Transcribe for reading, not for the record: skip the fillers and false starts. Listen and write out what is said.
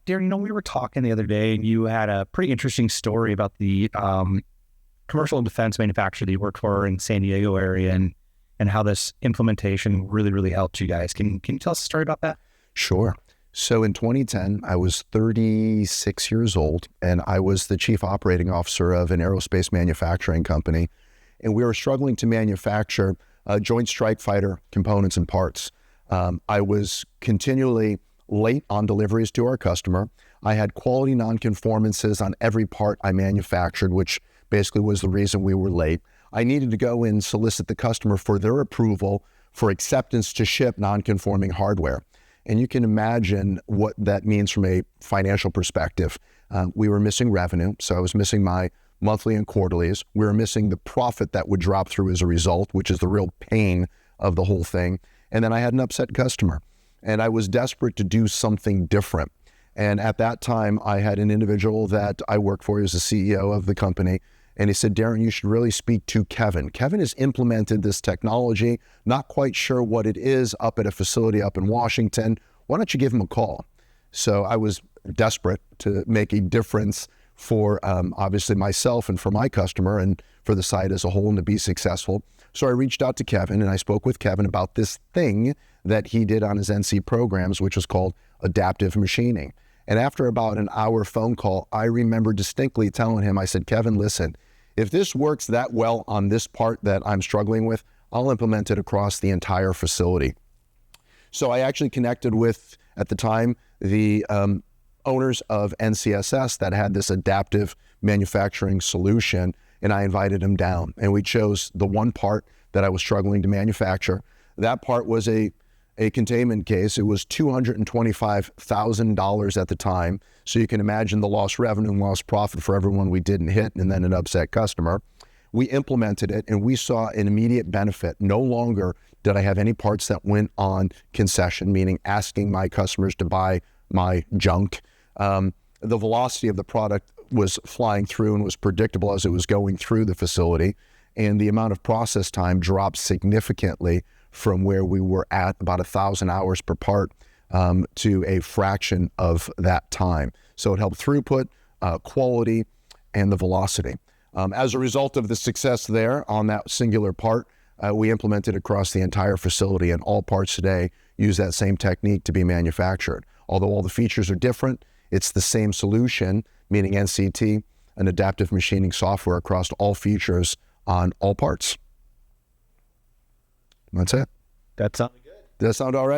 Darren, we were talking the other day and you had a pretty interesting story about the commercial and defense manufacturer that you worked for in San Diego area and how this implementation really, really helped you guys. Can you tell us a story about that? Sure. So in 2010, I was 36 years old and I was the chief operating officer of an aerospace manufacturing company. And we were struggling to manufacture Joint Strike Fighter components and parts. I was continually late on deliveries to our customer. I had quality nonconformances on every part I manufactured, which basically was the reason we were late. I needed to go and solicit the customer for their approval for acceptance to ship nonconforming hardware. And you can imagine what that means from a financial perspective. We were missing revenue, so I was missing my monthly and quarterlies. We were missing the profit that would drop through as a result, which is the real pain of the whole thing. And then I had an upset customer, and I was desperate to do something different. And at that time, I had an individual that I worked for, he was the CEO of the company, and he said, Darren, you should really speak to Kevin. Kevin has implemented this technology, not quite sure what it is, up at a facility up in Washington. Why don't you give him a call? So I was desperate to make a difference for obviously myself and for my customer and for the site as a whole and to be successful. So I reached out to Kevin and I spoke with Kevin about this thing that he did on his NC programs, which was called adaptive machining. And after about an hour phone call, I remember distinctly telling him, I said, Kevin, listen, if this works that well on this part that I'm struggling with, I'll implement it across the entire facility. So I actually connected with, at the time, the owners of NCSS that had this adaptive manufacturing solution, and I invited them down. And we chose the one part that I was struggling to manufacture. That part was a containment case. It was $225,000 at the time. So you can imagine the lost revenue and lost profit for everyone we didn't hit and then an upset customer. We implemented it and we saw an immediate benefit. No longer did I have any parts that went on concession, meaning asking my customers to buy my junk. The velocity of the product was flying through and was predictable as it was going through the facility. And the amount of process time dropped significantly from where we were at about 1,000 hours per part to a fraction of that time. So it helped throughput, quality, and the velocity. As a result of the success there on that singular part, we implemented across the entire facility, and all parts today use that same technique to be manufactured. Although all the features are different, it's the same solution, meaning NCT, an adaptive machining software across all features on all parts. That's it. That sounded good. Does that sound all right?